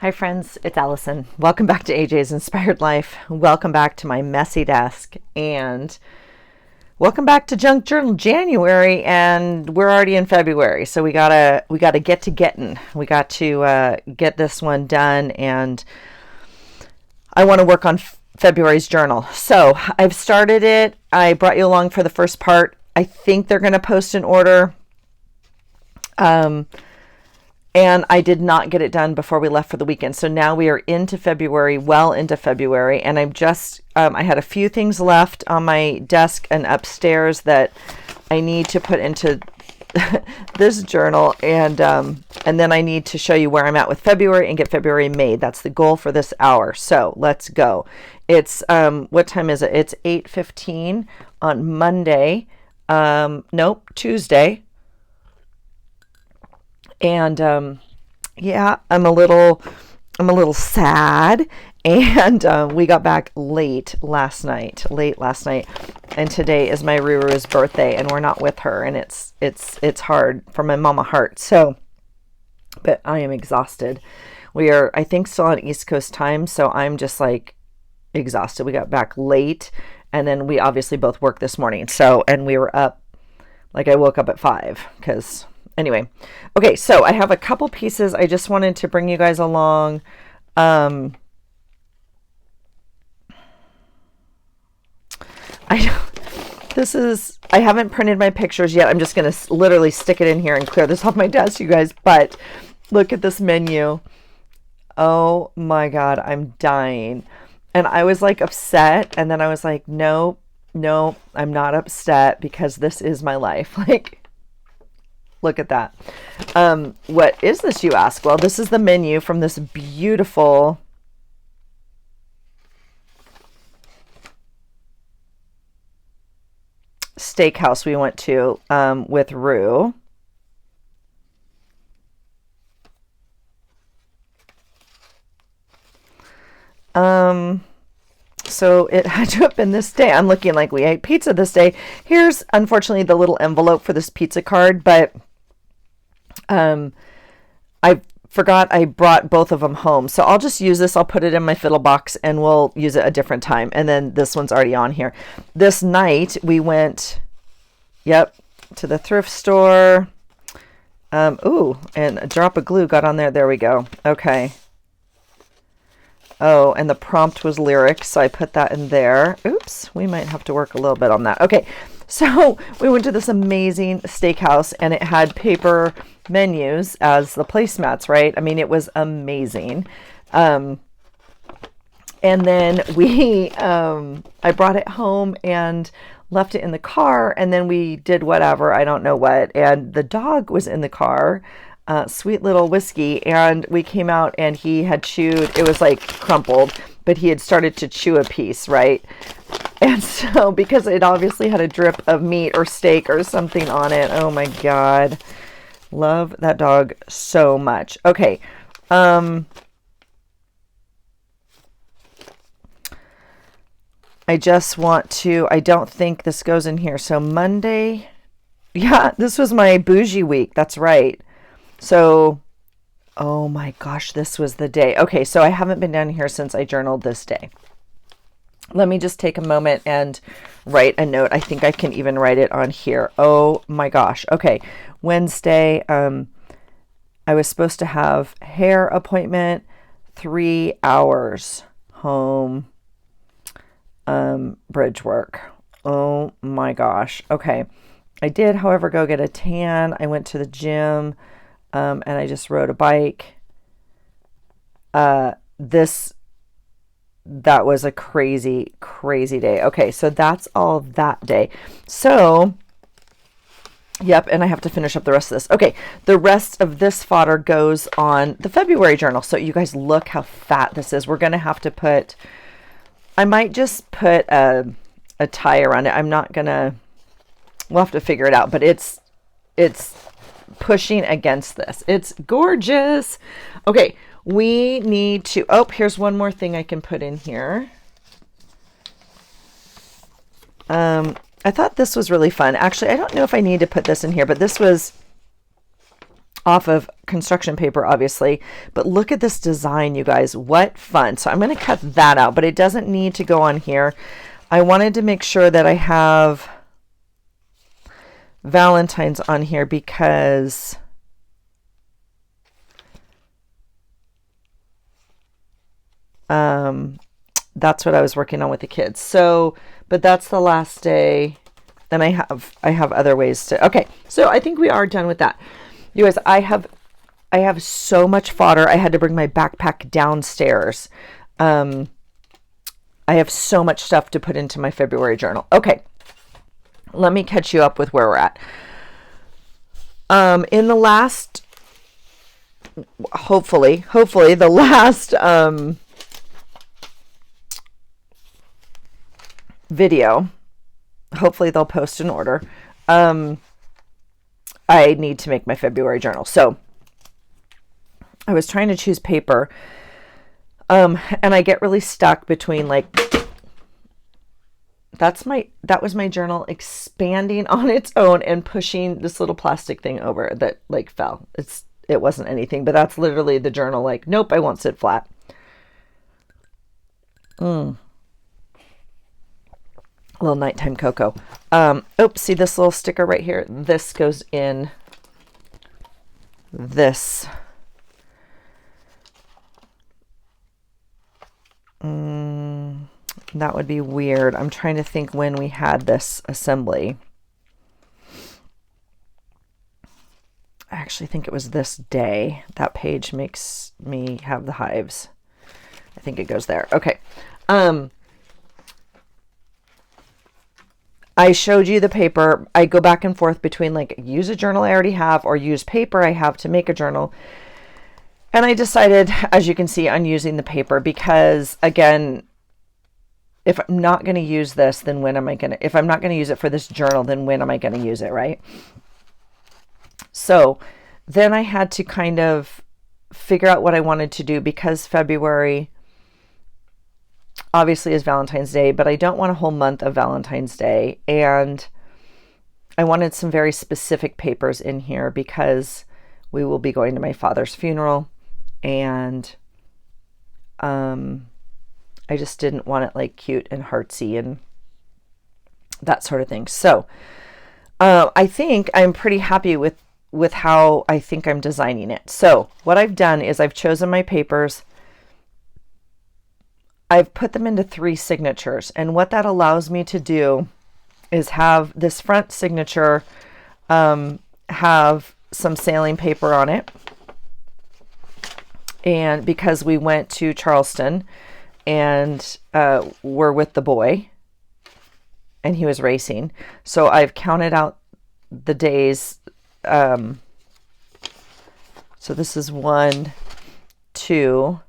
Hi friends, it's Allison. Welcome back to AJ's Inspired Life. Welcome back to my messy desk and welcome back to Junk Journal January, and we're already in February. So we gotta get to getting. We got to get this one done, and I want to work on February's journal. So I've started it. I brought you along for the first part. I think they're going to post an order. And I did not get it done before we left for the weekend. So now we are into February, well into February. And I'm just, I had a few things left on my desk and upstairs that I need to put into this journal. And then I need to show you where I'm at with February and get February made. That's the goal for this hour. So let's go. It's, what time is it? It's 8:15 on Monday. Nope, Tuesday. And yeah, I'm a little sad. And we got back late last night. And today is my Ruru's birthday, and we're not with her, and it's hard for my mama heart. So, but I am exhausted. We are, I think, still on East Coast time, so I'm just like exhausted. We got back late, and then we obviously both worked this morning. So, and we were up, like I woke up at 5 because. Anyway, okay, so I have a couple pieces I just wanted to bring you guys along. I haven't printed my pictures yet. I'm just going to literally stick it in here and clear this off my desk, you guys. But look at this menu. Oh my God, I'm dying. And I was like upset. And then I was like, no, I'm not upset because this is my life. Like, look at that. What is this, you ask? Well, this is the menu from this beautiful steakhouse we went to with Rue. So it had to have been this day. I'm looking like we ate pizza this day. Here's, unfortunately, the little envelope for this pizza card, but I forgot I brought both of them home. So I'll just use this. I'll put it in my fiddle box and we'll use it a different time. And then this one's already on here. This night we went, to the thrift store. Ooh, and a drop of glue got on there. There we go. Okay. Oh, and the prompt was lyrics, so I put that in there. Oops, we might have to work a little bit on that. Okay, so we went to this amazing steakhouse, and it had paper menus as the placemats, right? I mean, it was amazing. And then I brought it home and left it in the car, and then we did whatever, I don't know what, and the dog was in the car. Sweet little Whiskey, and we came out and he had chewed, it was like crumpled, but he had started to chew a piece, right? And so because it obviously had a drip of meat or steak or something on it, oh my God, love that dog so much. Okay, I just want to, I don't think this goes in here. So Monday, yeah, this was my bougie week, that's right. So, oh my gosh, this was the day. Okay, so I haven't been down here since I journaled this day. Let me just take a moment and write a note. I think I can even write it on here. Oh my gosh. Okay, Wednesday, I was supposed to have hair appointment, 3 hours, home, bridge work. Oh my gosh. Okay, I did, however, go get a tan. I went to the gym. And I just rode a bike. That was a crazy, crazy day. Okay, so that's all that day. So, yep, and I have to finish up the rest of this. Okay, the rest of this fodder goes on the February journal. So you guys look how fat this is. We're going to have to put, I might just put a tie around it. I'm not going to, we'll have to figure it out, but it's pushing against this. It's gorgeous. Okay, we need to, oh, here's one more thing I can put in here. I thought this was really fun. Actually, I don't know if I need to put this in here, but this was off of construction paper, obviously. But look at this design, you guys. What fun. So I'm going to cut that out, but it doesn't need to go on here. I wanted to make sure that I have Valentine's on here because that's what I was working on with the kids. So, but that's the last day, and I have other ways to. Okay, so I think we are done with that. You guys, I have so much fodder. I had to bring my backpack downstairs. I have so much stuff to put into my February journal. Okay, let me catch you up with where we're at. In the last, hopefully the last video, hopefully they'll post in order. I need to make my February journal. So I was trying to choose paper, and I get really stuck between like, that was my journal expanding on its own and pushing this little plastic thing over that like fell. It wasn't anything, but that's literally the journal. Like, nope, I won't sit flat. A little nighttime cocoa. Oops, see this little sticker right here? This goes in this. That would be weird. I'm trying to think when we had this assembly. I actually think it was this day. That page makes me have the hives. I think it goes there. Okay. I showed you the paper. I go back and forth between like use a journal I already have or use paper I have to make a journal. And I decided, as you can see, on using the paper because, again, if I'm not going to use this, then when am I going to, if I'm not going to use it for this journal, then when am I going to use it, right? So then I had to kind of figure out what I wanted to do because February obviously is Valentine's Day, but I don't want a whole month of Valentine's Day. And I wanted some very specific papers in here because we will be going to my father's funeral. And I just didn't want it like cute and heartsy and that sort of thing. So I think I'm pretty happy with how I think I'm designing it. So what I've done is I've chosen my papers. I've put them into 3 signatures. And what that allows me to do is have this front signature have some sailing paper on it. And because we went to Charleston and were with the boy and he was racing. So I've counted out the days. So this is 1, 2.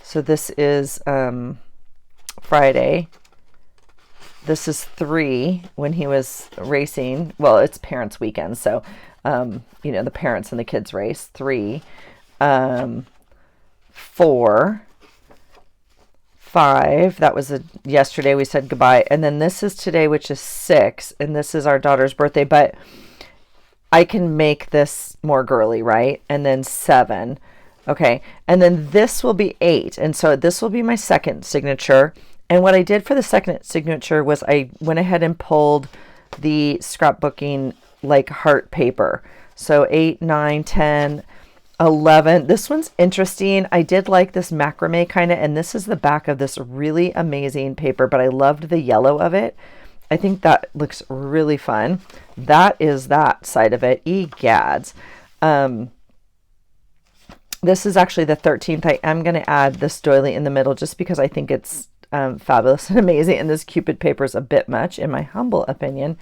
So this is Friday. This is 3 when he was racing. Well, it's parents' weekend. So, the parents and the kids race. 3. 4, 5, that was yesterday we said goodbye, and then this is today, which is 6, and this is our daughter's birthday, but I can make this more girly, right? And then 7, okay, and then this will be 8, and so this will be my second signature. And what I did for the second signature was I went ahead and pulled the scrapbooking like heart paper. So 8, 9, 10, 11. This one's interesting. I did like this macrame kind of, and this is the back of this really amazing paper, but I loved the yellow of it. I think that looks really fun. That is that side of it. Egads. This is actually the 13th. I am going to add this doily in the middle just because I think it's fabulous and amazing, and this Cupid paper is a bit much in my humble opinion.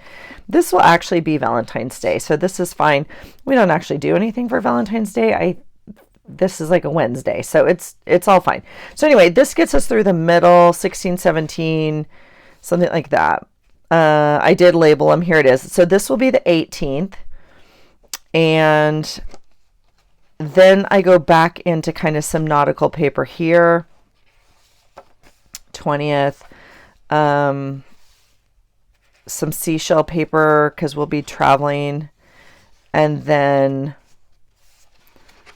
This will actually be Valentine's Day, so this is fine. We don't actually do anything for Valentine's Day. This is like a Wednesday, so it's all fine. So anyway, this gets us through the middle, 16, 17, something like that. I did label them. Here it is. So this will be the 18th, and then I go back into kind of some nautical paper here. 20th, some seashell paper because we'll be traveling, And then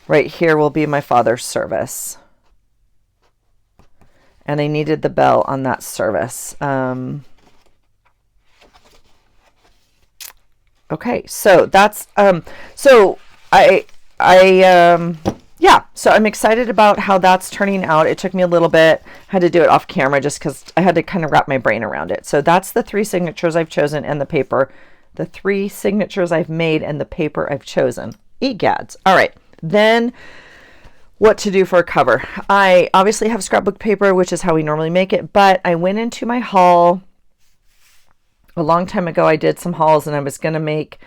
right here will be my father's service. And I needed the bell on that service. Okay, so that's, so yeah, so I'm excited about how that's turning out. It took me a little bit, had to do it off camera just because I had to kind of wrap my brain around it. So that's the 3 signatures I've chosen and the paper, the 3 signatures I've made and the paper I've chosen. Egads. All right, then what to do for a cover. I obviously have scrapbook paper, which is how we normally make it, but I went into my haul a long time ago. I did some hauls and I was going to make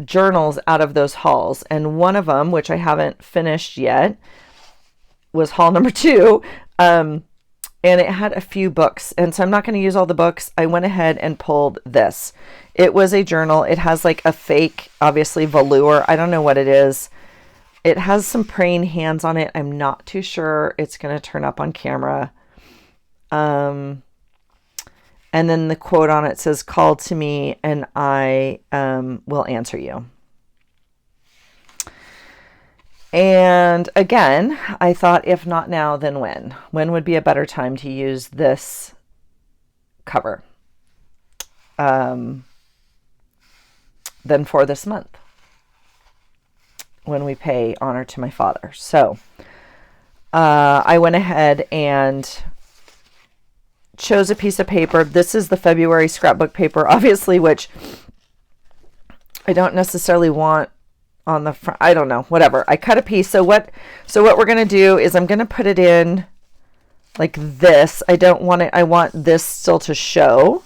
journals out of those hauls. And one of them, which I haven't finished yet, was haul number 2. And it had a few books. And so I'm not going to use all the books. I went ahead and pulled this. It was a journal. It has like a fake, obviously, velour. I don't know what it is. It has some praying hands on it. I'm not too sure it's going to turn up on camera. And then the quote on it says, "Call to me and I will answer you." And again, I thought, if not now, then when? When would be a better time to use this cover than for this month, when we pay honor to my father? So I went ahead and chose a piece of paper. This is the February scrapbook paper, obviously, which I don't necessarily want on the front. I don't know, whatever. I cut a piece. So what we're going to do is I'm going to put it in like this. I don't want it. I want this still to show.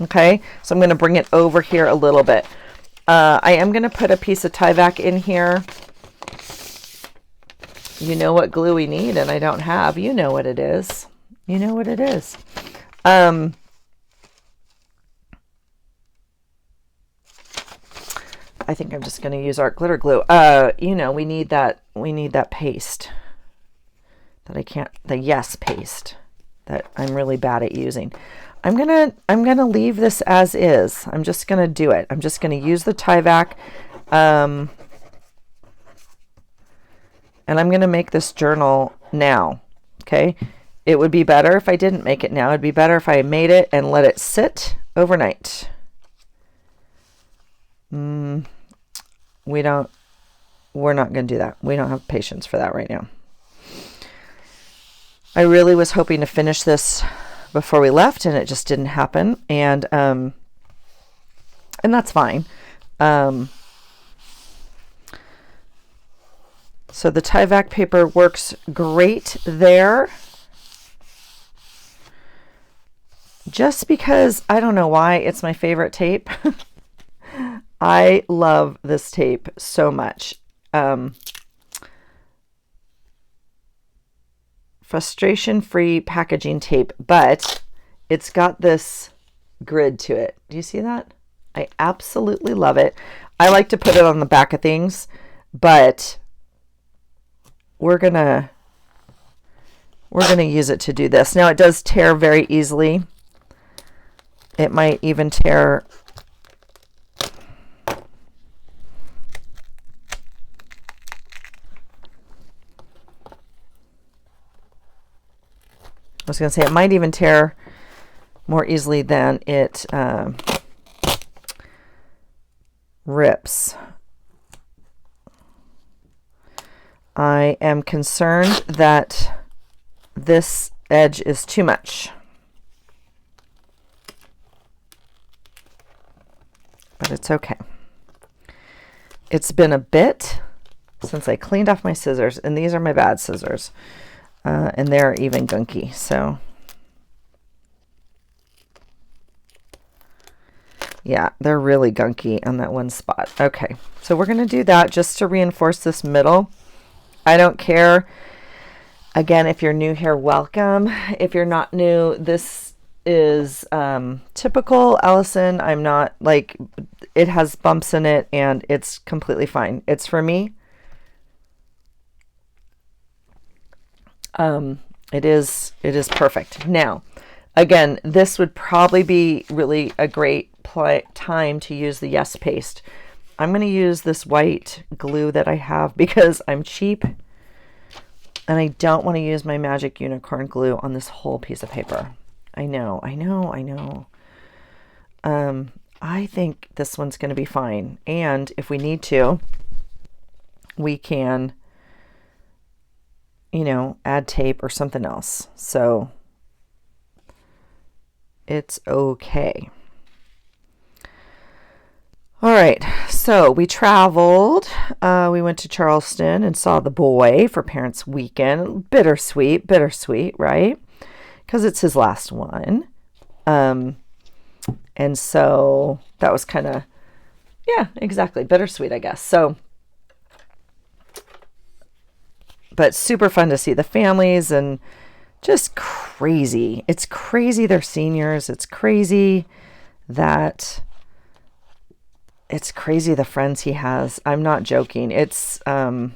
Okay. So I'm going to bring it over here a little bit. I am going to put a piece of Tyvek in here. You know what glue we need, and I don't have. You know what it is. You know what it is. I think I'm just going to use art glitter glue. You know, we need that paste that I can't, the Yes paste that I'm really bad at using. I'm going to leave this as is. I'm just going to do it. I'm just going to use the Tyvek, and I'm going to make this journal now. Okay. It would be better if I didn't make it now. It'd be better if I made it and let it sit overnight. We're not going to do that. We don't have patience for that right now. I really was hoping to finish this before we left, and it just didn't happen. And that's fine. So the Tyvek paper works great there. Just because, I don't know why, it's my favorite tape. I love this tape so much. Frustration-free packaging tape, but it's got this grid to it. Do you see that? I absolutely love it. I like to put it on the back of things, but we're gonna use it to do this. Now, it does tear very easily. It might even tear. I was going to say it might even tear more easily than it rips. I am concerned that this edge is too much. But it's okay. It's been a bit since I cleaned off my scissors, and these are my bad scissors, and they're even gunky. So yeah, they're really gunky on that one spot. Okay, so we're going to do that just to reinforce this middle. I don't care. Again, if you're new here, welcome. If you're not new, this is typical Allison. I'm not like, it has bumps in it and it's completely fine. It's for me. It is perfect. Now, again, this would probably be really a great time to use the Yes paste. I'm going to use this white glue that I have because I'm cheap and I don't want to use my magic unicorn glue on this whole piece of paper. I know. I think this one's going to be fine. And if we need to, we can, you know, add tape or something else. So it's okay. All right, so we traveled. We went to Charleston and saw the boy for Parents' Weekend. Bittersweet, right? Because it's his last one. And so that was kind of, yeah, exactly, bittersweet, I guess. So, but super fun to see the families and just crazy. It's crazy they're seniors. It's crazy that... It's crazy the friends he has. I'm not joking. It's some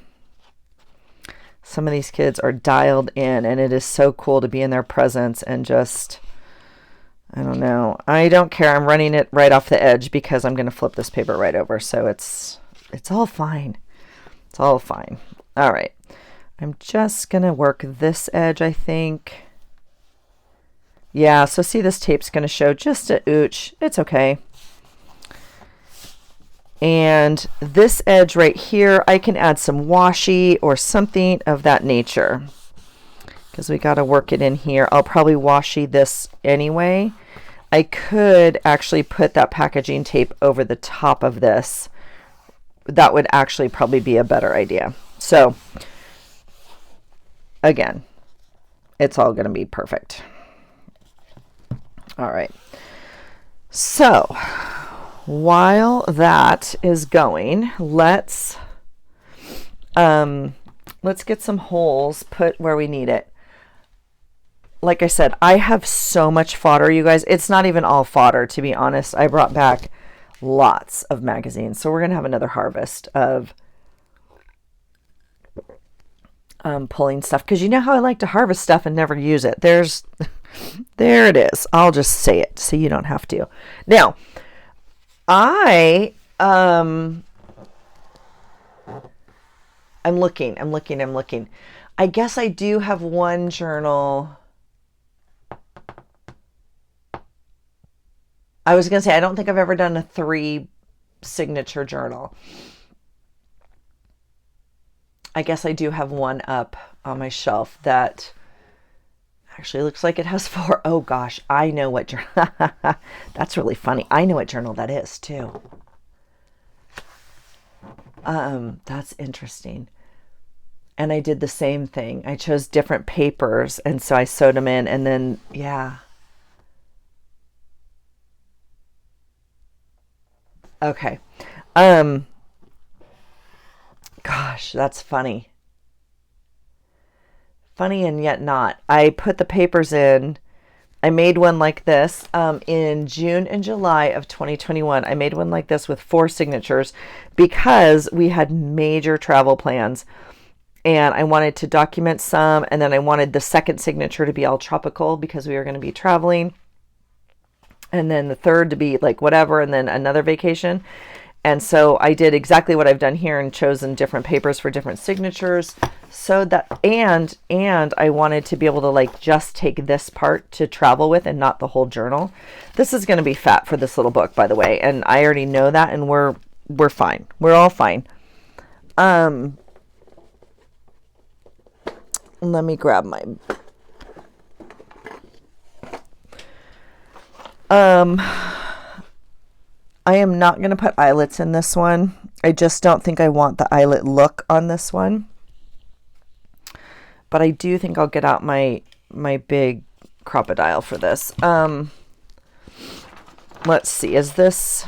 of these kids are dialed in, and it is so cool to be in their presence and just, I don't know. I don't care. I'm running it right off the edge because I'm going to flip this paper right over. So it's all fine. It's all fine. All right. I'm just going to work this edge, I think. Yeah, so see, this tape's going to show just a ooch. It's okay. And this edge right here, I can add some washi or something of that nature because we got to work it in here. I'll probably washi this anyway. I could actually put that packaging tape over the top of this. That would actually probably be a better idea. So again, it's all going to be perfect. All right. So while that is going, let's get some holes put where we need it. Like I said, I have so much fodder, you guys. It's not even all fodder, to be honest. I brought back lots of magazines. So we're going to have another harvest of pulling stuff. Because you know how I like to harvest stuff and never use it. There it is. I'll just say it so you don't have to. Now, I'm looking. I guess I do have one journal. I was going to say, I don't think I've ever done a 3 signature journal. I guess I do have one up on my shelf that actually looks like it has 4. Oh gosh, I know what journal. That's really funny. I know what journal that is too. That's interesting. And I did the same thing. I chose different papers, and so I sewed them in, and then, yeah. Okay. Gosh, that's funny. Funny and yet not. I put the papers in. I made one like this in June and July of 2021. I made one like this with 4 signatures because we had major travel plans. And I wanted to document some, and then I wanted the second signature to be all tropical because we were going to be traveling. And then the third to be like whatever, and then another vacation. And so I did exactly what I've done here and chosen different papers for different signatures. So that, and I wanted to be able to like just take this part to travel with and not the whole journal. This is going to be fat for this little book, by the way. And I already know that, and we're fine. We're all fine. Let me grab my... I am not going to put eyelets in this one. I just don't think I want the eyelet look on this one. But I do think I'll get out my big crocodile for this. Let's see. Is this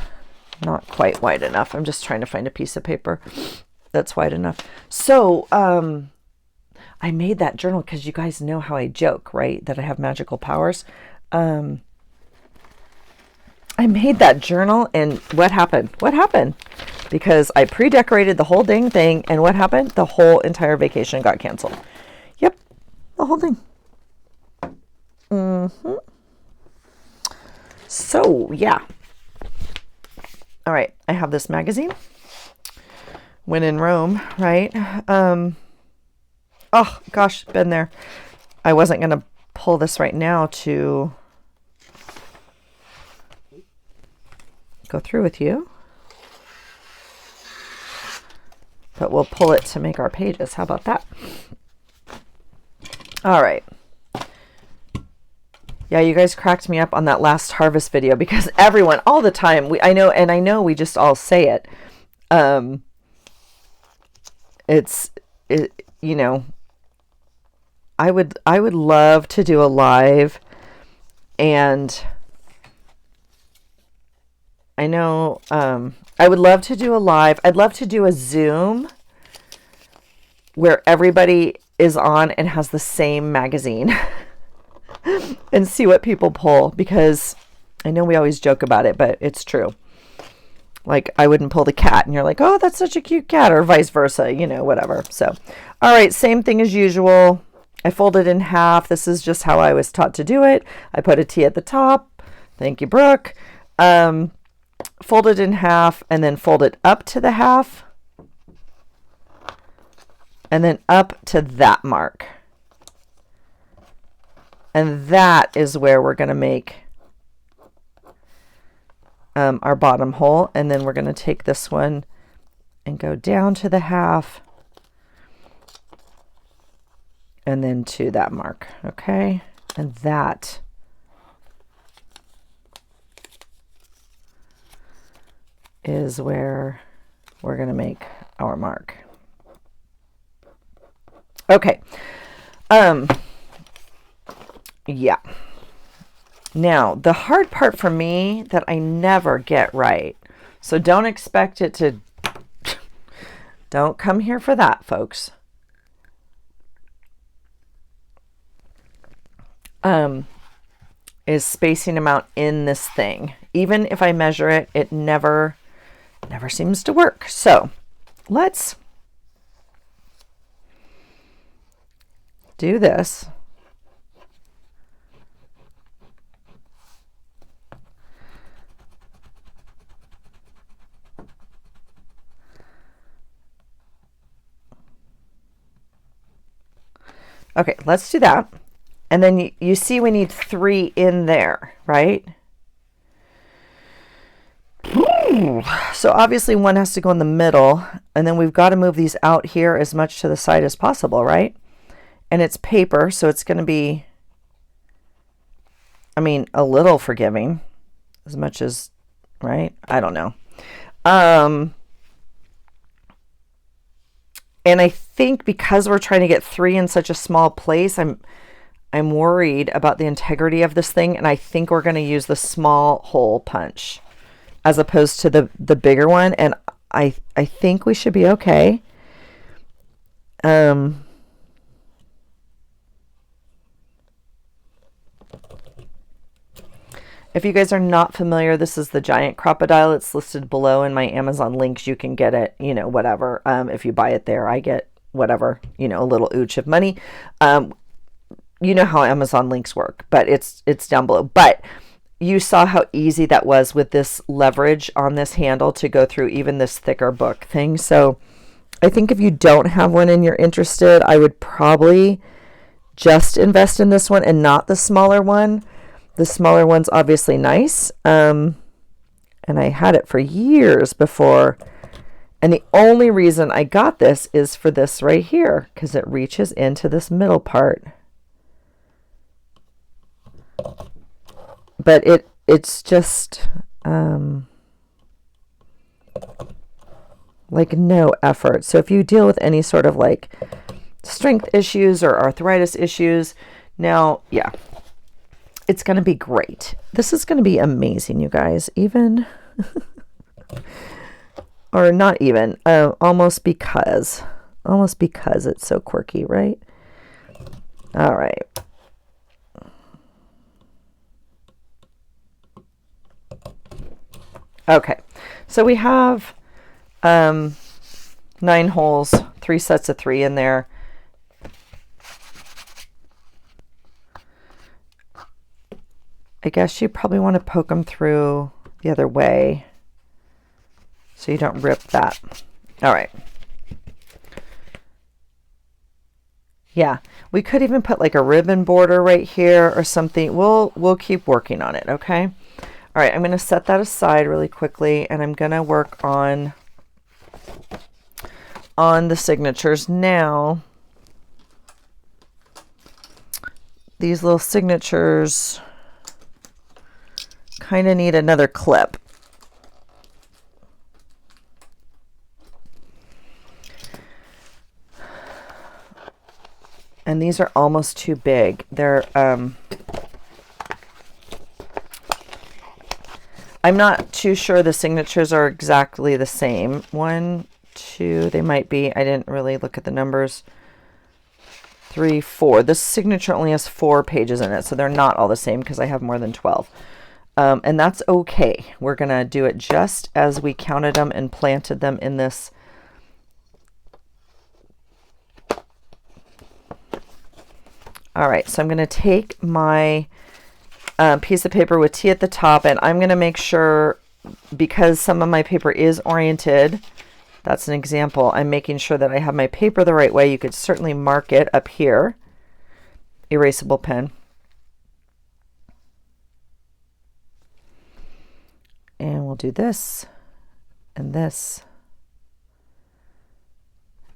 not quite wide enough? I'm just trying to find a piece of paper that's wide enough. So, I made that journal because you guys know how I joke, right? That I have magical powers. I made that journal, and what happened? Because I pre-decorated the whole dang thing, and what happened? The whole entire vacation got canceled. Yep, the whole thing. So, yeah. All right, I have this magazine. when in Rome, right? Oh gosh, been there. I wasn't going to pull this right now to go through with you, but we'll pull it to make our pages. How about that? All right. Yeah, you guys cracked me up on that last harvest video because everyone all the time, I know we just all say it. You know, I would love to do a live, and I know I would love to do a live. I'd love to do a Zoom where everybody is on and has the same magazine and see what people pull, because I know we always joke about it, but it's true. Like, I wouldn't pull the cat and you're like, oh, that's such a cute cat, or vice versa, you know, whatever. So, all right, same thing as usual. I fold it in half. This is just how I was taught to do it. I put a T at the top. Thank you, Brooke. Fold it in half and then fold it up to the half and then up to that mark. And that is where we're going to make our bottom hole. And then we're going to take this one and go down to the half and then to that mark. Okay. And that is where we're going to make our mark. Okay. Yeah. Now, the hard part for me that I never get right, so don't expect it to, don't come here for that, folks. Is spacing them out in this thing. Even if I measure it, it never seems to work. So let's do this. Okay, let's do that. And then you see we need 3 in there, right? So obviously one has to go in the middle, and then we've got to move these out here as much to the side as possible, right? And it's paper, so it's going to be, I mean, a little forgiving, as much as, right? I don't know. And I think because we're trying to get 3 in such a small place, I'm worried about the integrity of this thing, and I think we're going to use the small hole punch as opposed to the bigger one, and I think we should be okay. If you guys are not familiar, this is the giant crocodile. It's listed below in my Amazon links. You can get it, you know, whatever. If you buy it there, I get whatever, you know, a little ooch of money. You know how Amazon links work, but it's down below. But you saw how easy that was with this leverage on this handle to go through even this thicker book thing. So I think if you don't have one and you're interested, I would probably just invest in this one and not the smaller one. The smaller one's obviously nice. And I had it for years before. And the only reason I got this is for this right here, because it reaches into this middle part. But it's just like no effort. So if you deal with any sort of like strength issues or arthritis issues, now, yeah, it's going to be great. This is going to be amazing, you guys. Even, or not even, almost because it's so quirky, right? All right. Okay, so we have 9 holes, 3 sets of 3 in there. I guess you probably want to poke them through the other way so you don't rip that. All right, Yeah, we could even put like a ribbon border right here or something. We'll keep working on it, okay? All right, I'm going to set that aside really quickly, and I'm going to work on the signatures now. These little signatures kind of need another clip. And these are almost too big. They're I'm not too sure the signatures are exactly the same. 1, 2, they might be. I didn't really look at the numbers. 3, 4. This signature only has 4 pages in it, so they're not all the same because I have more than 12. And that's okay. We're going to do it just as we counted them and planted them in this. All right, so I'm going to take my piece of paper with T at the top, and I'm going to make sure, because some of my paper is oriented, that's an example, I'm making sure that I have my paper the right way. You could certainly mark it up here, erasable pen. And we'll do this, and this,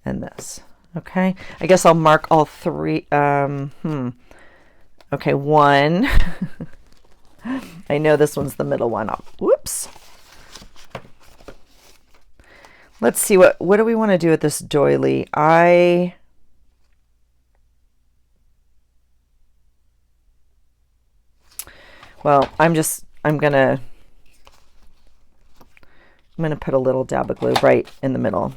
and this. Okay, I guess I'll mark all 3. Okay, 1. I know this one's the middle one. Whoops. Let's see, what do we want to do with this doily? Well, I'm gonna put a little dab of glue right in the middle.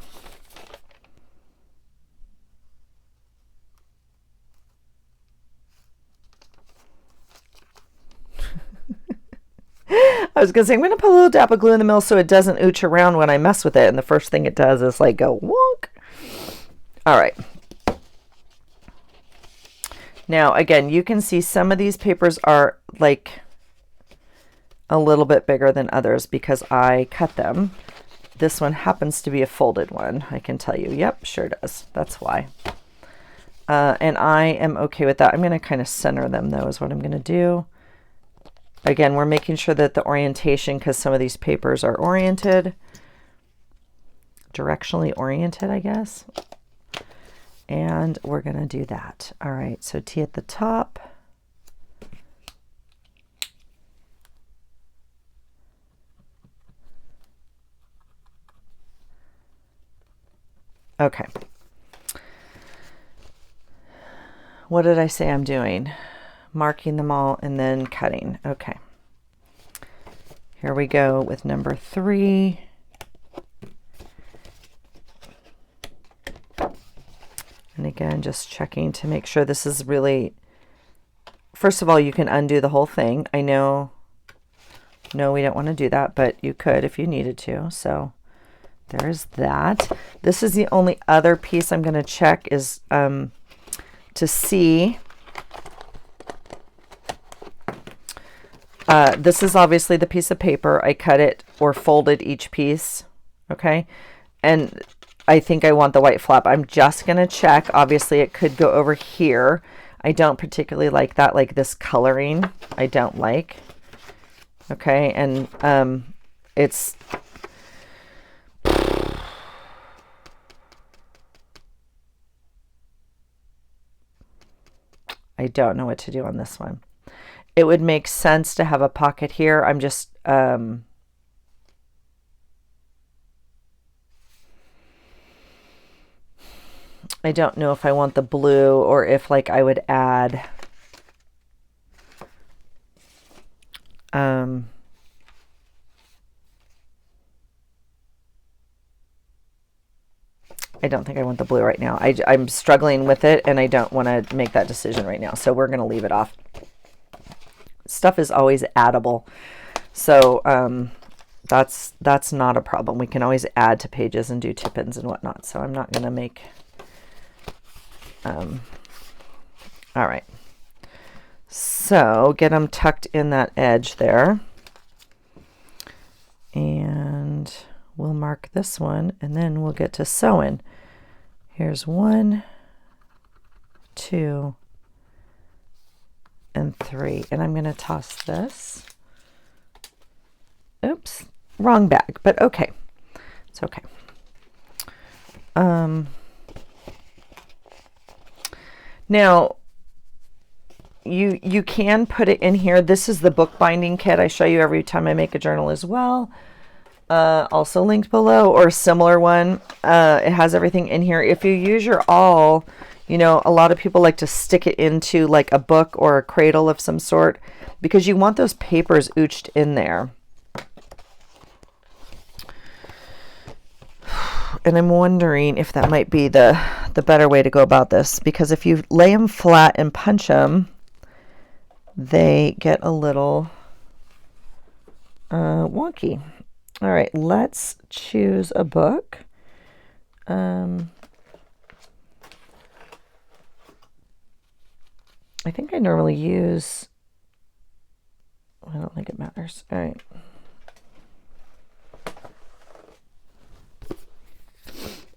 I was going to say, I'm going to put a little dab of glue in the middle so it doesn't ooch around when I mess with it. And the first thing it does is like go wonk. All right. Now, again, you can see some of these papers are like a little bit bigger than others because I cut them. This one happens to be a folded one, I can tell you. Yep, sure does. That's why. And I am okay with that. I'm going to kind of center them, though, is what I'm going to do. Again, we're making sure that the orientation, because some of these papers are oriented, directionally oriented, I guess. And we're going to do that. All right, so T at the top. Okay. What did I say I'm doing? Marking them all and then cutting. Okay. Here we go with number 3. And again, just checking to make sure this is really, first of all, you can undo the whole thing. I know, no, we don't want to do that, but you could if you needed to. So there's that. This is the only other piece I'm going to check is to see. This is obviously the piece of paper. I cut it or folded each piece. Okay. And I think I want the white flap. I'm just going to check. Obviously it could go over here. I don't particularly like that, like this coloring. I don't like. Okay. And it's, I don't know what to do on this one. It would make sense to have a pocket here. I'm just, I don't know if I want the blue or if like I would add, I don't think I want the blue right now. I'm struggling with it and I don't want to make that decision right now. So we're going to leave it off. Stuff is always addable. So that's not a problem. We can always add to pages and do tip-ins and whatnot. So I'm not going to make, all right. So get them tucked in that edge there. And we'll mark this one and then we'll get to sewing. Here's 1, 2, and 3. And I'm going to toss this. Oops, wrong bag, but okay. It's okay. Now, you can put it in here. This is the bookbinding kit I show you every time I make a journal as well. Also linked below, or a similar one. It has everything in here. If you use your awl, you know, a lot of people like to stick it into like a book or a cradle of some sort because you want those papers ooched in there. And I'm wondering if that might be the better way to go about this, because if you lay them flat and punch them, they get a little wonky. All right, let's choose a book. I think I normally use, I don't think it matters. All right.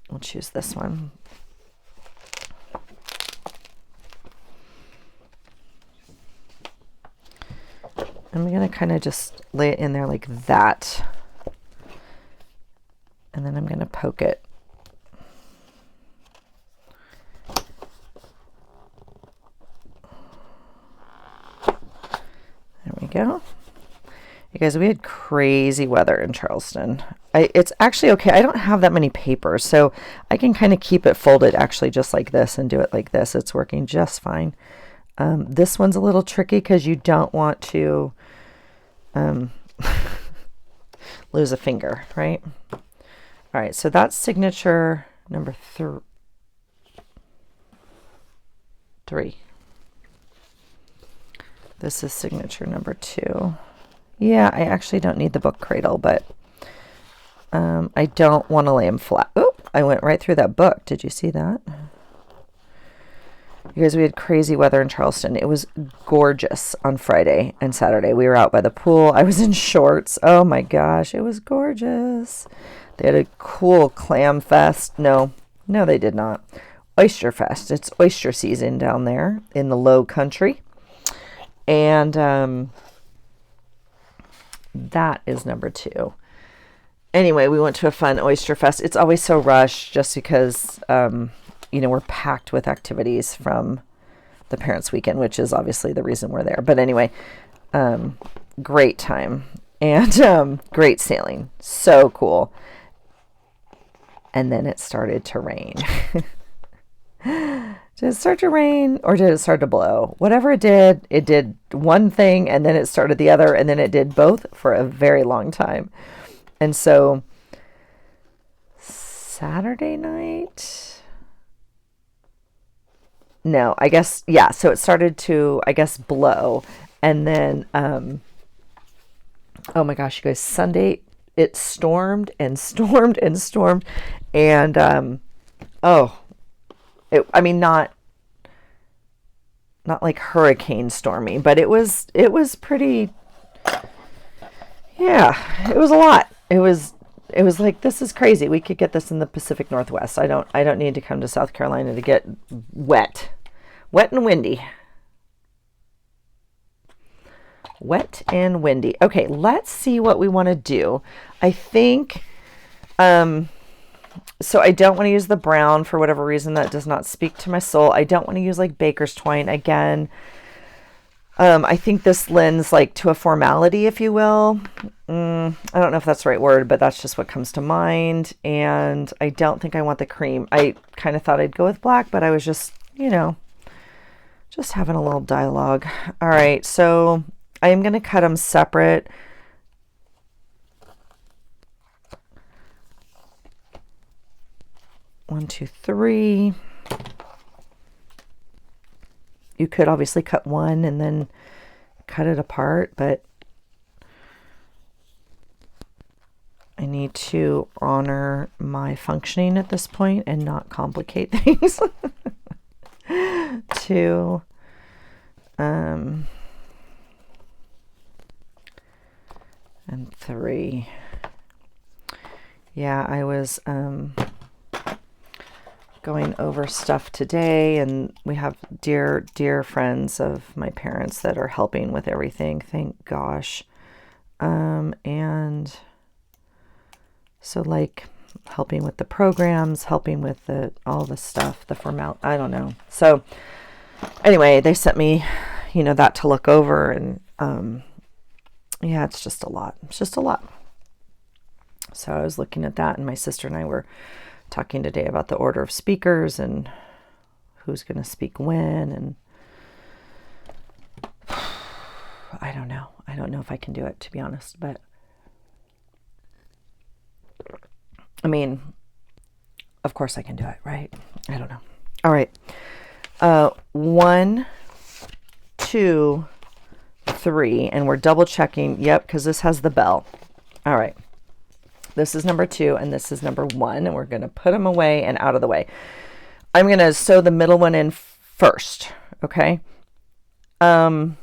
We'll choose this one. I'm going to kind of just lay it in there like that. And then I'm going to poke it. There we go. You guys, we had crazy weather in Charleston. It's actually okay. I don't have that many papers, so I can kind of keep it folded actually just like this and do it like this. It's working just fine. This one's a little tricky because you don't want to lose a finger, right? All right, so that's signature number 3. This is signature number 2. Yeah, I actually don't need the book cradle, but I don't want to lay them flat. Oop, I went right through that book. Did you see that? You guys, we had crazy weather in Charleston. It was gorgeous on Friday and Saturday. We were out by the pool. I was in shorts. Oh my gosh, it was gorgeous. They had a cool clam fest. No, they did not. Oyster fest. It's oyster season down there in the low country. And that is number 2. Anyway, we went to a fun oyster fest. It's always so rushed just because, you know, we're packed with activities from the Parents' Weekend, which is obviously the reason we're there. But anyway, great time and great sailing. So cool. And then it started to rain. Did it start to rain or did it start to blow? Whatever it did one thing and then it started the other and then it did both for a very long time. And so Saturday night, no, I guess, yeah. So it started to, I guess, blow. And then, oh my gosh, you guys, Sunday, it stormed and stormed and stormed. And, I mean, not like hurricane stormy, but it was pretty, yeah, it was a lot. It was like, this is crazy. We could get this in the Pacific Northwest. I don't need to come to South Carolina to get wet and windy. Wet and windy. Okay, let's see what we want to do. I think, so I don't want to use the brown for whatever reason. That does not speak to my soul. I don't want to use like baker's twine again. I think this lends like to a formality, if you will. I don't know if that's the right word, but that's just what comes to mind. And I don't think I want the cream. I kind of thought I'd go with black, but I was just, you know, just having a little dialogue. All right, so I am going to cut them separate. One, two, three. You could obviously cut one and then cut it apart, but I need to honor my functioning at this point and not complicate things. 2, and 3. Yeah, I was going over stuff today, and we have dear friends of my parents that are helping with everything, thank gosh. And so like helping with the programs, helping with all the stuff, the I don't know. So anyway, they sent me, that to look over, and yeah, it's just a lot. It's just a lot. So I was looking at that, and my sister and I were talking today about the order of speakers and who's going to speak when, and I don't know. I don't know if I can do it, to be honest, but I mean, of course I can do it, right? I don't know. All right. 1, 2, 3, and we're double checking. Yep, because this has the bell. All right. This is number 2, and this is number 1, and we're going to put them away and out of the way. I'm going to sew the middle one in first, okay? I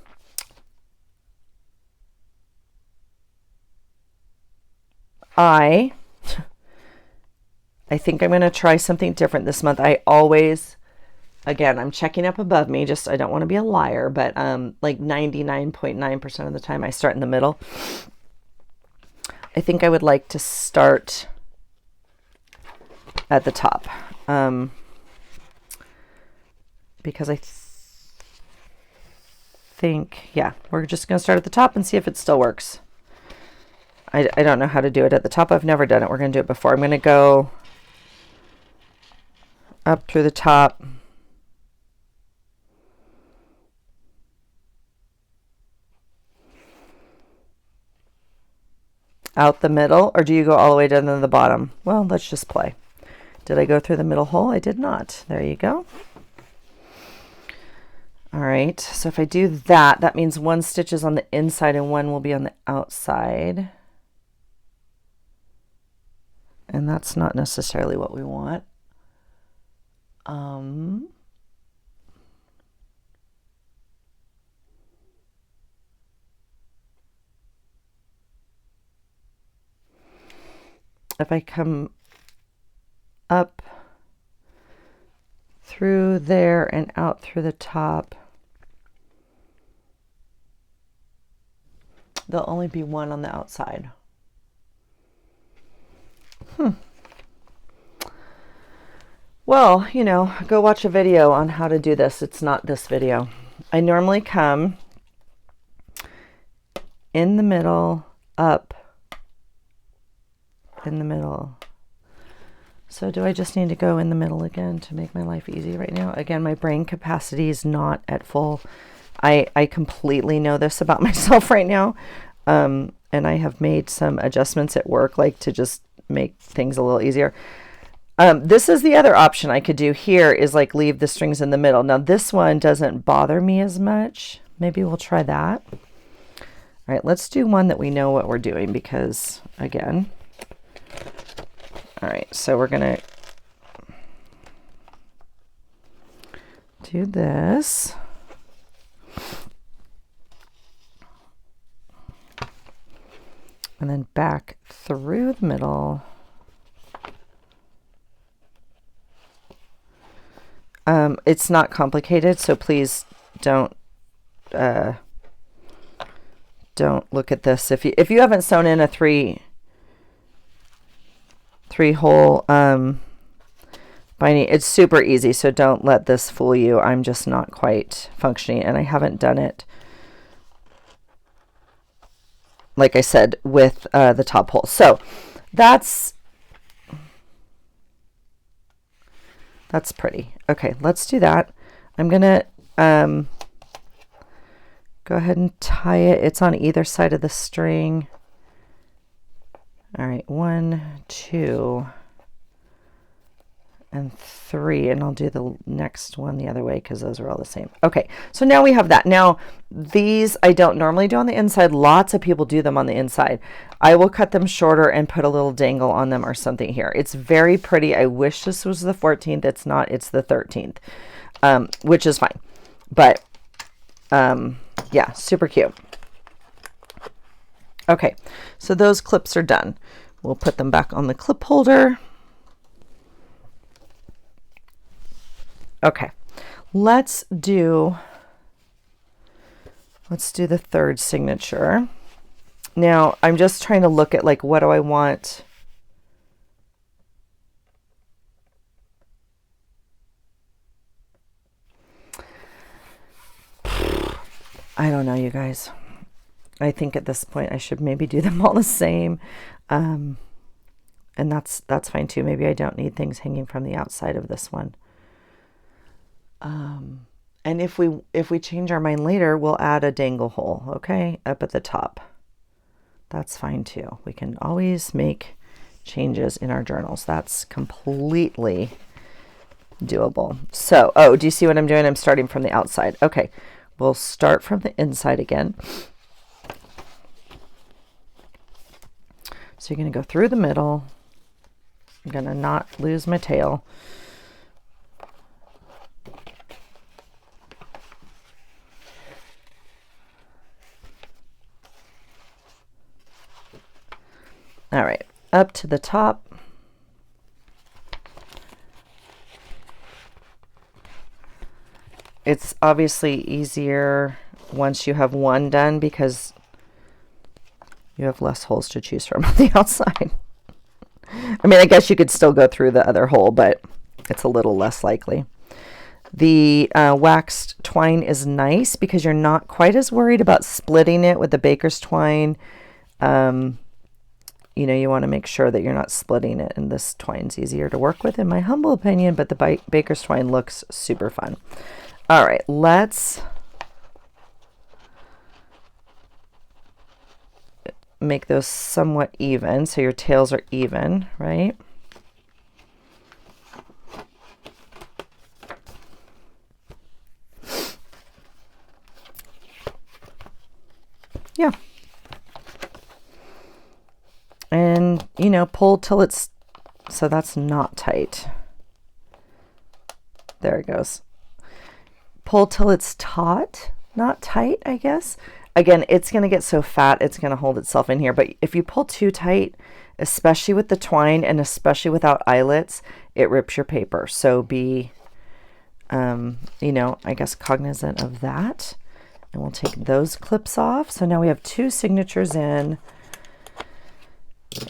think I'm going to try something different this month. I always, again, I'm checking up above me, just I don't want to be a liar, but like 99.9% of the time I start in the middle. I think I would like to start at the top, because I think, yeah, we're just going to start at the top and see if it still works. I don't know how to do it at the top. I've never done it. We're going to do it before. I'm going to go up through the top. Out the middle, or do you go all the way down to the bottom? Well, let's just play. Did I go through the middle hole? I did not. There you go. All right, so if I do that, that means 1 stitch is on the inside and 1 will be on the outside. And that's not necessarily what we want. If I come up through there and out through the top, there'll only be 1 on the outside. Well, go watch a video on how to do this. It's not this video. I normally come in the middle, up, in the middle. So do I just need to go in the middle again to make my life easy right now? Again, my brain capacity is not at full. I completely know this about myself right now. And I have made some adjustments at work, like to just make things a little easier. This is the other option I could do here, is like leave the strings in the middle. Now this one doesn't bother me as much. Maybe we'll try that. All right, let's do one that we know what we're doing, because again, all right, so we're going to do this. And then back through the middle. It's not complicated, so please don't look at this. If you haven't sewn in a three hole binding, it's super easy, so don't let this fool you. I'm just not quite functioning, and I haven't done it, like I said, with the top hole. So that's pretty. Okay, let's do that. I'm gonna go ahead and tie it. It's on either side of the string. All right, 1, 2, and 3, and I'll do the next one the other way because those are all the same. Okay, so now we have that. Now these I don't normally do on the inside. Lots of people do them on the inside. I will cut them shorter and put a little dangle on them or something here. It's very pretty. I wish this was the 14th. It's not. It's the 13th, which is fine. But yeah, super cute. Okay, so those clips are done. We'll put them back on the clip holder. Okay, let's do the third signature. Now I'm just trying to look at like, what do I want? I don't know, you guys. I think at this point I should maybe do them all the same. And that's fine too. Maybe I don't need things hanging from the outside of this one. And if we change our mind later, we'll add a dangle hole, okay, up at the top. That's fine too. We can always make changes in our journals. That's completely doable. So, oh, do you see what I'm doing? I'm starting from the outside. Okay, we'll start from the inside again. So you're going to go through the middle. I'm going to not lose my tail. All right, up to the top. It's obviously easier once you have one done because you have less holes to choose from on the outside. I mean, I guess you could still go through the other hole, but it's a little less likely. The waxed twine is nice because you're not quite as worried about splitting it with the baker's twine. You know, you want to make sure that you're not splitting it, and this twine's easier to work with in my humble opinion, but the baker's twine looks super fun. All right, let's make those somewhat even so your tails are even, right? Yeah. And, you know, pull till it's, so that's not tight. There it goes. Pull till it's taut, not tight, I guess. Again, it's going to get so fat, it's going to hold itself in here. But if you pull too tight, especially with the twine and especially without eyelets, it rips your paper. So be, you know, I guess cognizant of that. And we'll take those clips off. So now we have 2 signatures in.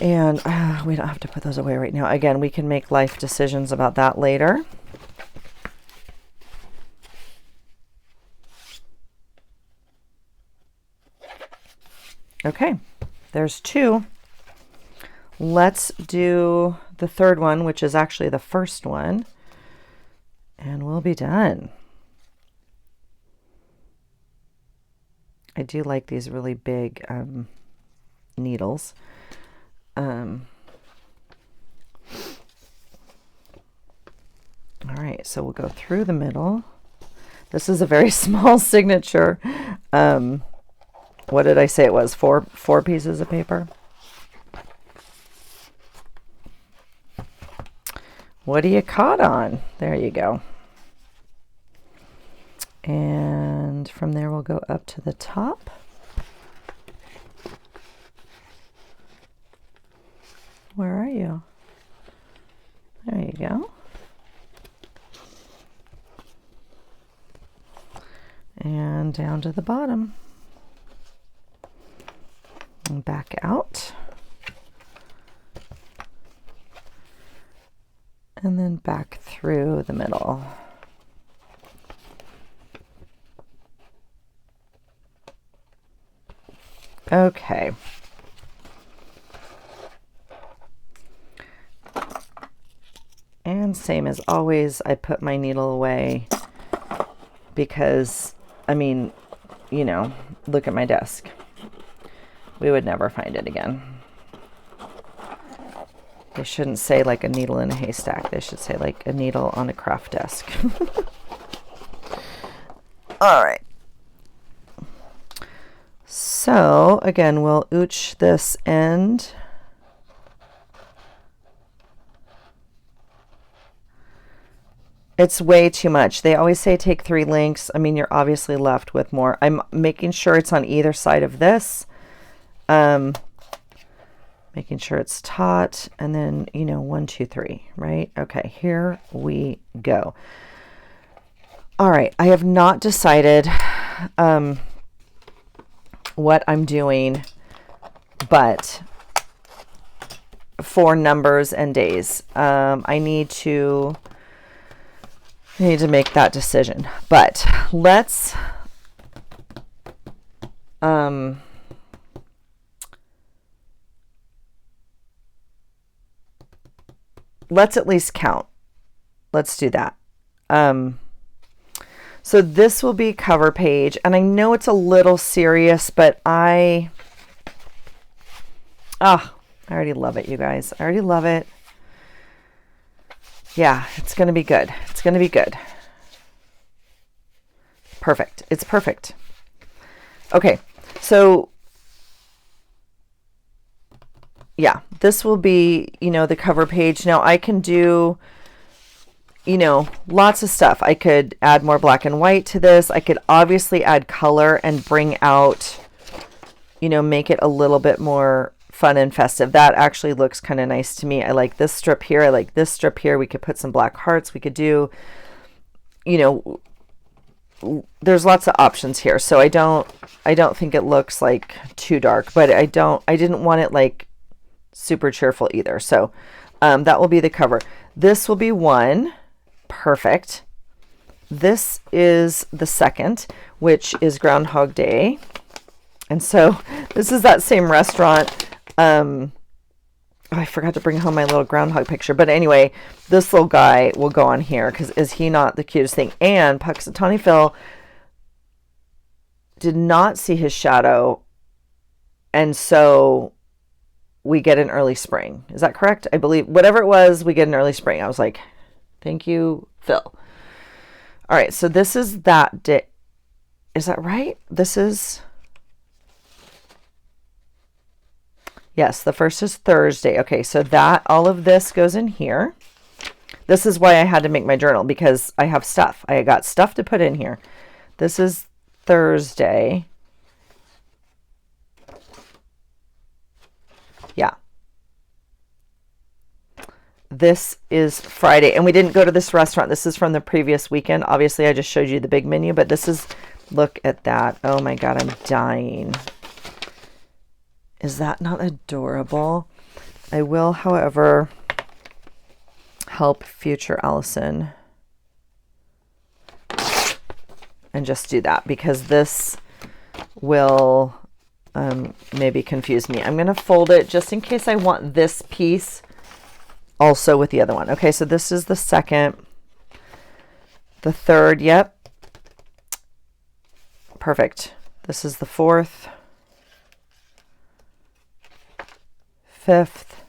And we don't have to put those away right now. Again, we can make life decisions about that later. Okay, there's 2. Let's do the third one, which is actually the first one, and we'll be done. I do like these really big needles. All right, so we'll go through the middle. This is a very small signature. What did I say it was? Four pieces of paper? What are you caught on? There you go. And from there we'll go up to the top. Where are you? There you go. And down to the bottom. And back out. And then back through the middle. Okay. And same as always, I put my needle away because, I mean, you know, look at my desk. We would never find it again. They shouldn't say like a needle in a haystack. They should say like a needle on a craft desk. All right. So again, we'll ooch this end. It's way too much. They always say take 3 links. I mean, you're obviously left with more. I'm making sure it's on either side of this. Making sure it's taut, and then, you know, 1, 2, 3, right? Okay, here we go. All right, I have not decided what I'm doing, but for numbers and days, I need to make that decision. But let's at least count. Let's do that. So this will be cover page, and I know it's a little serious, but I already love it, you guys. I already love it. Yeah, it's going to be good. It's going to be good. Perfect. It's perfect. Okay, so yeah, this will be, the cover page. Now I can do, lots of stuff. I could add more black and white to this. I could obviously add color and bring out, make it a little bit more fun and festive. That actually looks kind of nice to me. I like this strip here. I like this strip here. We could put some black hearts. We could do, there's lots of options here. So I don't think it looks like too dark, but I didn't want it like super cheerful either. So that will be the cover. This will be one. Perfect. This is the second, which is Groundhog Day. And so this is that same restaurant. I forgot to bring home my little groundhog picture. But anyway, this little guy will go on here because is he not the cutest thing? And Puxatawny Phil did not see his shadow. And so we get an early spring. Is that correct? I believe whatever it was, we get an early spring. I was like, thank you, Phil. All right, so this is that day. Is that right? This is... Yes, the first is Thursday. Okay, so that all of this goes in here. This is why I had to make my journal, because I have stuff. I got stuff to put in here. This is Thursday. Yeah. This is Friday. And we didn't go to this restaurant. This is from the previous weekend. Obviously, I just showed you the big menu, but this is, look at that. Oh my God, I'm dying. Is that not adorable? I will, however, help future Allison and just do that because this will maybe confuse me. I'm going to fold it just in case I want this piece also with the other one. Okay, so this is the second. The third, yep. Perfect. This is the fourth. Fifth.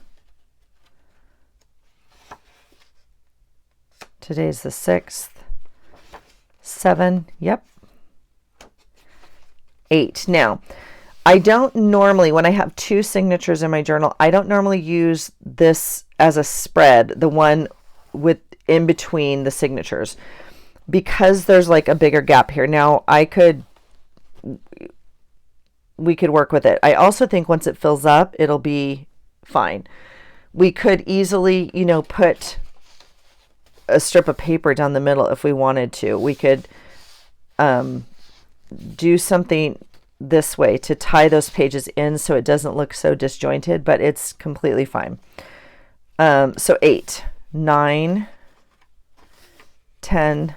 Today's the 6th. 7. Yep. 8. Now, I don't normally, when I have two signatures in my journal, I don't normally use this as a spread, the one with in between the signatures, because there's like a bigger gap here. Now, we could work with it. I also think once it fills up, it'll be fine. We could easily, put a strip of paper down the middle if we wanted to. We could do something this way to tie those pages in so it doesn't look so disjointed, but it's completely fine. So 8, 9, 10.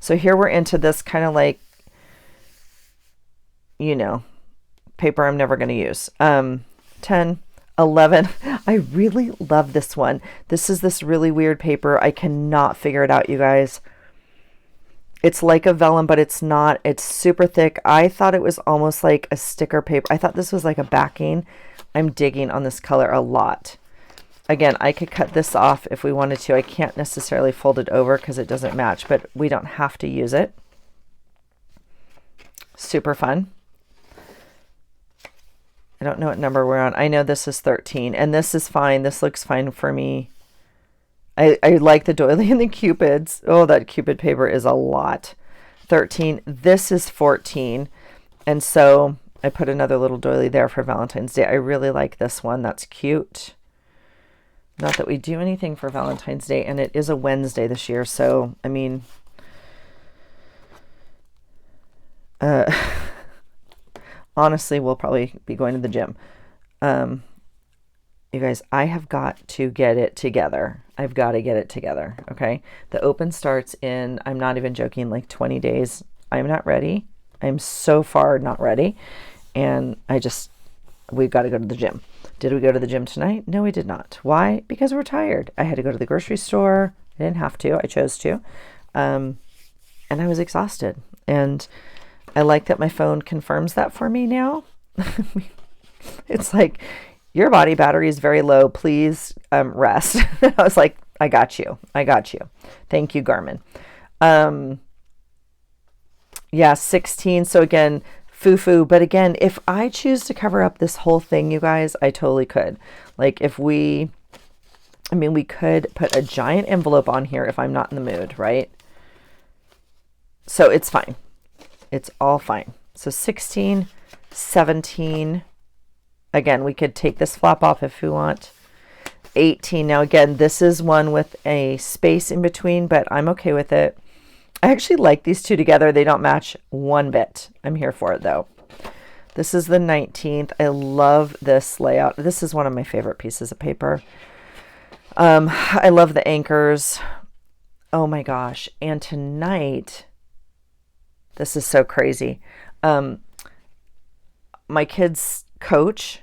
So here we're into this kind of like, paper I'm never going to use. 10, 11. I really love this one. This is this really weird paper. I cannot figure it out, you guys. It's like a vellum, but it's not. It's super thick. I thought it was almost like a sticker paper. I thought this was like a backing. I'm digging on this color a lot. Again, I could cut this off if we wanted to. I can't necessarily fold it over because it doesn't match, but we don't have to use it. Super fun. I don't know what number we're on. I know this is 13, and this is fine. This looks fine for me. I like the doily and the cupids. Oh, that cupid paper is a lot. 13. This is 14. And so I put another little doily there for Valentine's Day. I really like this one. That's cute. Not that we do anything for Valentine's Day, and it is a Wednesday this year. So, I mean, Honestly, we'll probably be going to the gym. You guys, I have got to get it together. I've got to get it together. Okay. The open starts in, I'm not even joking, like 20 days. I'm not ready. I'm so far not ready. And we've got to go to the gym. Did we go to the gym tonight? No, we did not. Why? Because we're tired. I had to go to the grocery store. I didn't have to. I chose to. And I was exhausted. And I like that my phone confirms that for me now. It's like, your body battery is very low. Please rest. I was like, I got you. I got you. Thank you, Garmin. Yeah, 16. So again, foo-foo. But again, if I choose to cover up this whole thing, you guys, I totally could. Like we could put a giant envelope on here if I'm not in the mood, right? So it's fine. It's all fine. So 16, 17. Again, we could take this flap off if we want. 18. Now, again, this is one with a space in between, but I'm okay with it. I actually like these two together. They don't match one bit. I'm here for it, though. This is the 19th. I love this layout. This is one of my favorite pieces of paper. I love the anchors. Oh, my gosh. And tonight, this is so crazy. My kid's coach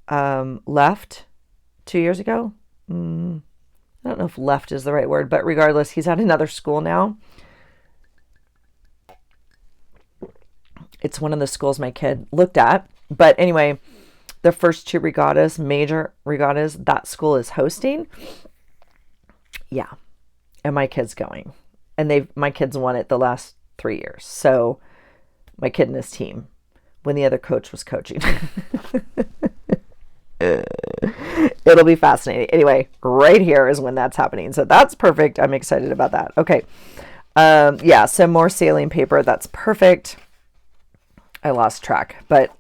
left 2 years ago. I don't know if left is the right word, but regardless, he's at another school now. It's one of the schools my kid looked at. But anyway, the first two regattas, major regattas, that school is hosting. Yeah. And my kid's going. And my kid's won it the last 3 years. So my kid and his team, when the other coach was coaching. It'll be fascinating. Anyway, right here is when that's happening. So that's perfect. I'm excited about that. Okay. Yeah, so more sailing paper. That's perfect. I lost track, but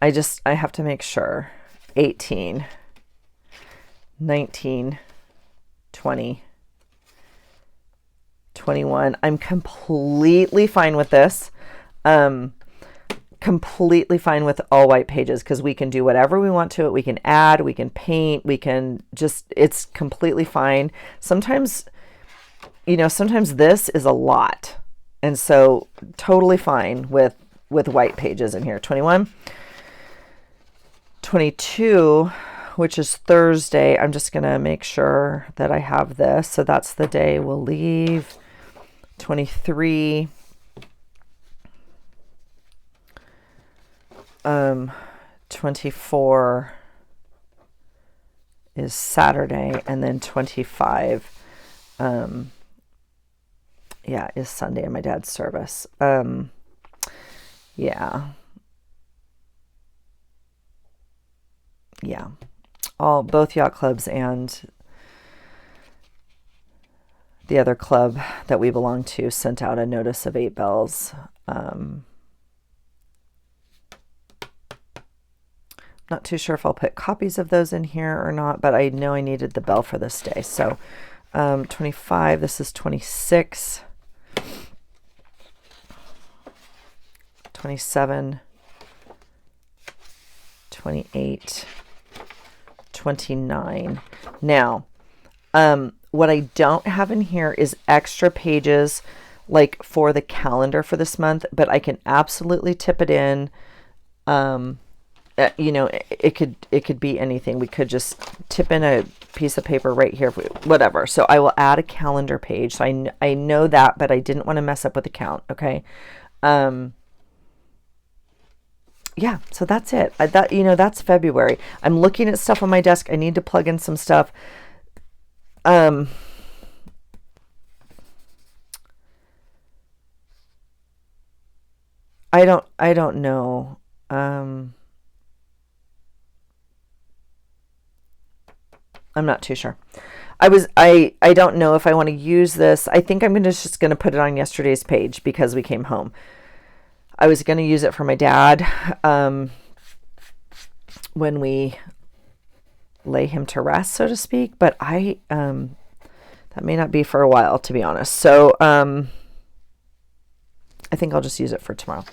I have to make sure. 18, 19, 20, 21. I'm completely fine with this. Completely fine with all white pages because we can do whatever we want to it. We can add, we can paint, we can it's completely fine. Sometimes this is a lot. And so totally fine with white pages in here. 21, 22, which is Thursday. I'm just going to make sure that I have this. So that's the day we'll leave. 23. 24 is Saturday, and then 25 is Sunday in my dad's service. Both yacht clubs and the other club that we belong to sent out a notice of 8 bells. Not too sure if I'll put copies of those in here or not, but I know I needed the bell for this day. So 25, this is 26, 27, 28, 29. Now, what I don't have in here is extra pages like for the calendar for this month, but I can absolutely tip it in. It could be anything. We could just tip in a piece of paper right here, whatever. So I will add a calendar page. So I know that, but I didn't want to mess up with the count. Okay. Yeah. So that's it. That's February. I'm looking at stuff on my desk. I need to plug in some stuff. I don't know. I'm not too sure. I don't know if I want to use this. I think I'm just going to put it on yesterday's page because we came home. I was going to use it for my dad when we lay him to rest, so to speak, but that may not be for a while, to be honest. So I I think I'll just use it for tomorrow.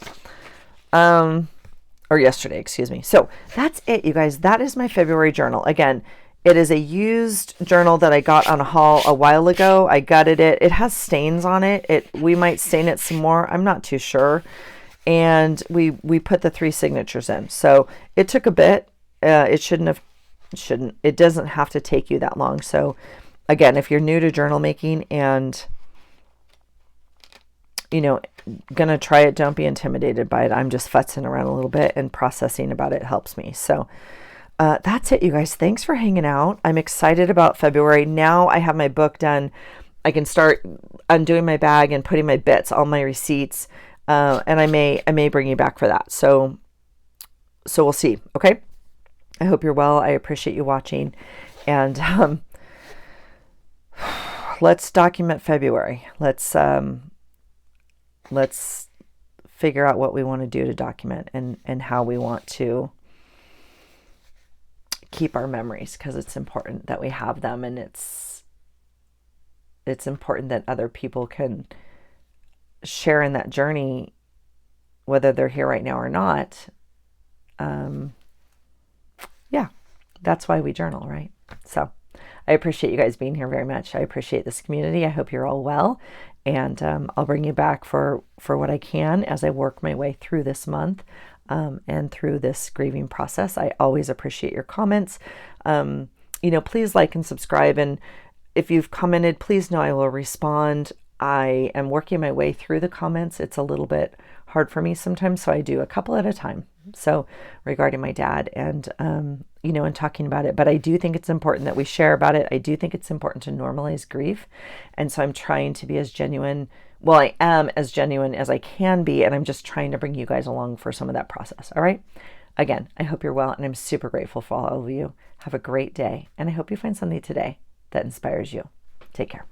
Or yesterday, excuse me. So that's it, you guys. That is my February journal. Again, it is a used journal that I got on a haul a while ago. I gutted it. It has stains on it. We might stain it some more. I'm not too sure. And we put the 3 signatures in. So it took a bit. It doesn't have to take you that long. So again, if you're new to journal making and gonna try it, don't be intimidated by it. I'm just futzing around a little bit, and processing about it helps me. So that's it, you guys. Thanks for hanging out. I'm excited about February. Now I have my book done. I can start undoing my bag and putting my bits, all my receipts, and I may bring you back for that. So we'll see. Okay. I hope you're well. I appreciate you watching, and let's document February. Let's figure out what we want to do to document, and how we want to keep our memories, because it's important that we have them, and it's important that other people can share in that journey, whether they're here right now or not. Yeah, that's why we journal, right? So I appreciate you guys being here very much. I appreciate this community. I hope you're all well. And I'll bring you back for what I can as I work my way through this month and through this grieving process. I always appreciate your comments. Please like and subscribe. And if you've commented, please know I will respond. I am working my way through the comments. It's a little bit hard for me sometimes, so I do a couple at a time. So regarding my dad and talking about it, but I do think it's important that we share about it. I do think it's important to normalize grief. And so I'm trying to be as genuine. Well, I am as genuine as I can be. And I'm just trying to bring you guys along for some of that process. All right. Again, I hope you're well, and I'm super grateful for all of you. Have a great day. And I hope you find something today that inspires you. Take care.